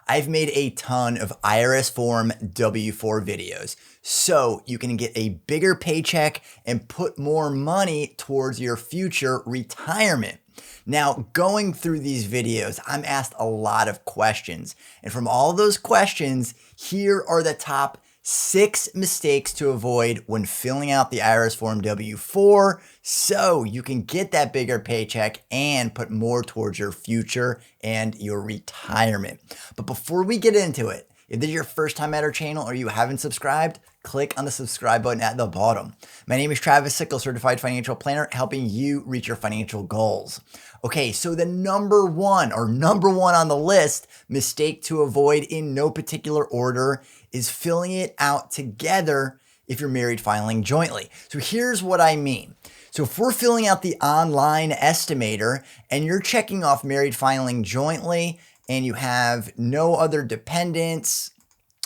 I've made a ton of IRS Form W-4 videos so you can get a bigger paycheck and put more money towards your future retirement. Now, going through these videos, I'm asked a lot of questions. And from all those questions, here are the top 6 mistakes to avoid when filling out the IRS Form W-4 so you can get that bigger paycheck and put more towards your future and your retirement. But before we get into it, if this is your first time at our channel or you haven't subscribed, click on the subscribe button at the bottom. My name is Travis Sickle, Certified Financial Planner, helping you reach your financial goals. Okay, so the number one on the list mistake to avoid in no particular order is filling it out together if you're married filing jointly. So here's what I mean. So if we're filling out the online estimator and you're checking off married filing jointly and you have no other dependents,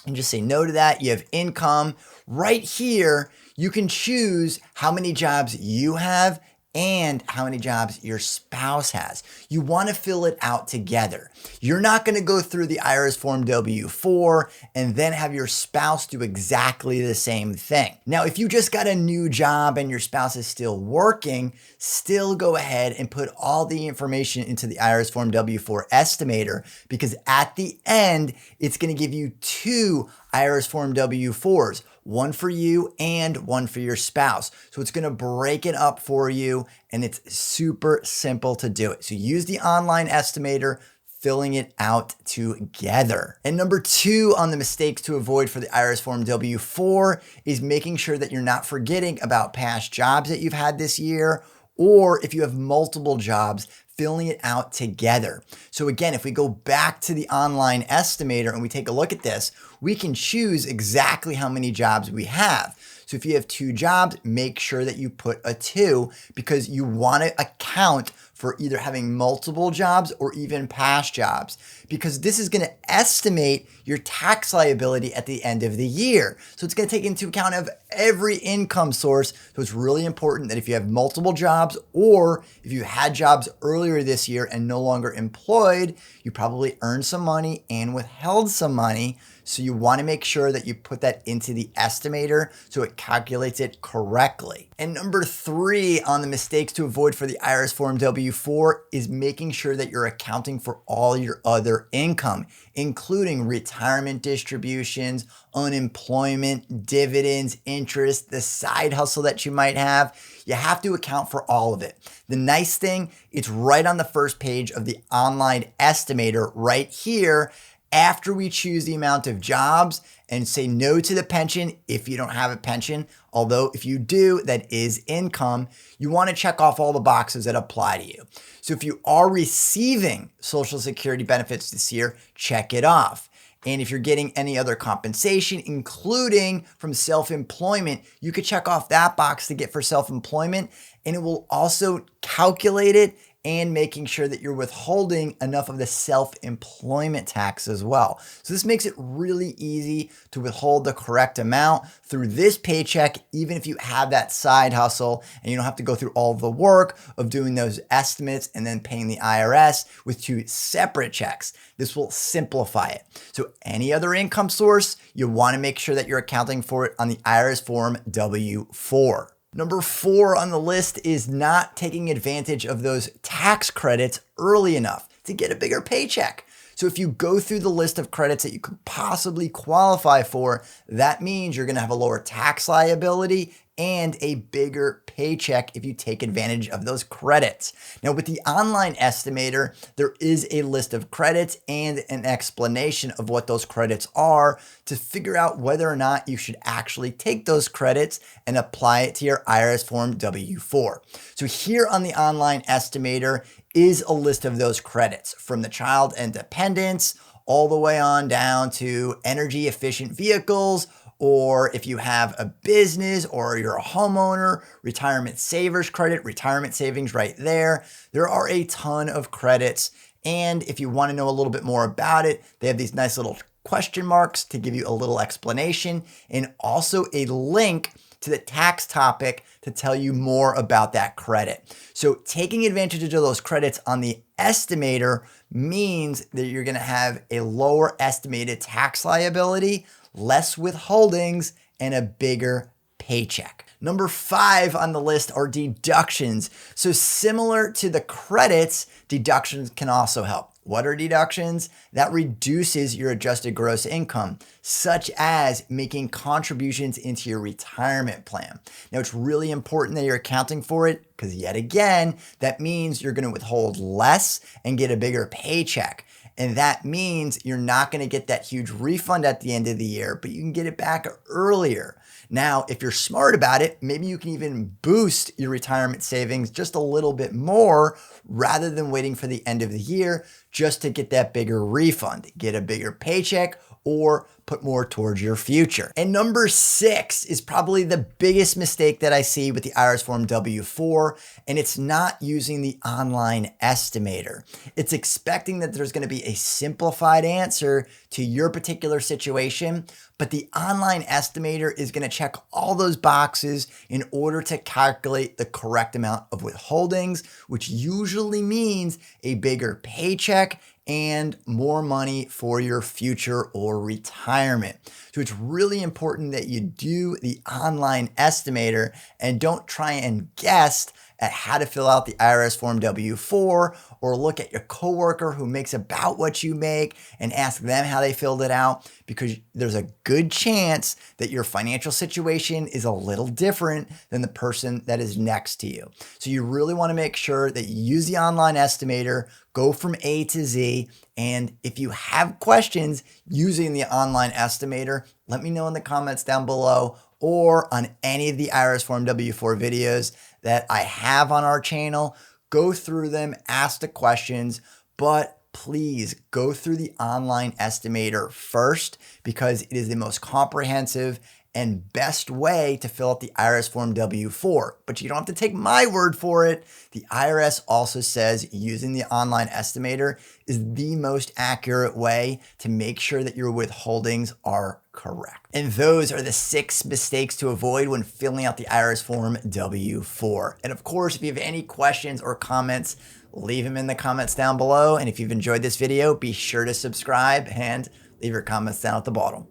and just say no to that, you have income, right here, you can choose how many jobs you have and how many jobs your spouse has. You want to fill it out together. You're not going to go through the IRS Form W-4 and then have your spouse do exactly the same thing. Now, if you just got a new job and your spouse is still working, still go ahead and put all the information into the IRS Form W-4 estimator, because at the end, it's going to give you 2 IRS Form W-4s, one for you and one for your spouse. So it's going to break it up for you, and it's super simple to do it. So use the online estimator, filling it out together. And number 2 on the mistakes to avoid for the IRS Form W-4 is making sure that you're not forgetting about past jobs that you've had this year, or if you have multiple jobs, filling it out together. So again, if we go back to the online estimator and we take a look at this, we can choose exactly how many jobs we have. So if you have 2 jobs, make sure that you put a 2, because you want to account for either having multiple jobs or even past jobs, because this is going to estimate your tax liability at the end of the year. So it's going to take into account of every income source. So it's really important that if you have multiple jobs, or if you had jobs earlier this year and no longer employed, you probably earned some money and withheld some money. So you want to make sure that you put that into the estimator so it calculates it correctly. And number 3 on the mistakes to avoid for the IRS Form W-4 is making sure that you're accounting for all your other income, including retirement distributions, unemployment, dividends, interest, the side hustle that you might have. You have to account for all of it. The nice thing, it's right on the first page of the online estimator right here, after we choose the amount of jobs and say no to the pension if you don't have a pension. Although if you do, that is income. You want to check off all the boxes that apply to you. So if you are receiving Social Security benefits this year, check it off. And if you're getting any other compensation, including from self-employment, you could check off that box to get for self-employment, and it will also calculate it and making sure that you're withholding enough of the self-employment tax as well. So this makes it really easy to withhold the correct amount through this paycheck, even if you have that side hustle and you don't have to go through all the work of doing those estimates and then paying the IRS with 2 separate checks. This will simplify it. So any other income source, you want to make sure that you're accounting for it on the IRS Form W-4. Number 4 on the list is not taking advantage of those tax credits early enough to get a bigger paycheck. So if you go through the list of credits that you could possibly qualify for, that means you're going to have a lower tax liability and a bigger paycheck if you take advantage of those credits. Now, with the online estimator, there is a list of credits and an explanation of what those credits are to figure out whether or not you should actually take those credits and apply it to your IRS Form W-4. So here on the online estimator is a list of those credits, from the child and dependents all the way on down to energy efficient vehicles, or if you have a business or you're a homeowner, retirement savers credit, retirement savings right there. There are a ton of credits. And if you want to know a little bit more about it, they have these nice little question marks to give you a little explanation, and also a link to the tax topic to tell you more about that credit. So taking advantage of those credits on the estimator means that you're going to have a lower estimated tax liability, less withholdings, and a bigger paycheck. Number 5 on the list are deductions. So similar to the credits, deductions can also help. What are deductions? That reduces your adjusted gross income, such as making contributions into your retirement plan. Now, it's really important that you're accounting for it because, yet again, that means you're going to withhold less and get a bigger paycheck. And that means you're not going to get that huge refund at the end of the year, but you can get it back earlier. Now, if you're smart about it, maybe you can even boost your retirement savings just a little bit more rather than waiting for the end of the year just to get that bigger refund, get a bigger paycheck, or put more towards your future. And number 6 is probably the biggest mistake that I see with the IRS Form W-4, and it's not using the online estimator. It's expecting that there's going to be a simplified answer to your particular situation, but the online estimator is going to check all those boxes in order to calculate the correct amount of withholdings, which usually means a bigger paycheck and more money for your future or retirement. So it's really important that you do the online estimator and don't try and guess at how to fill out the IRS Form W-4 or look at your coworker who makes about what you make and ask them how they filled it out, because there's a good chance that your financial situation is a little different than the person that is next to you. So you really want to make sure that you use the online estimator, go from A to Z. And if you have questions using the online estimator, let me know in the comments down below or on any of the IRS Form W-4 videos that I have on our channel. Go through them, ask the questions, but please go through the online estimator first because it is the most comprehensive and best way to fill out the IRS Form W-4. But you don't have to take my word for it. The IRS also says using the online estimator is the most accurate way to make sure that your withholdings are correct. And those are the 6 mistakes to avoid when filling out the IRS Form W-4. And of course, if you have any questions or comments, leave them in the comments down below. And if you've enjoyed this video, be sure to subscribe and leave your comments down at the bottom.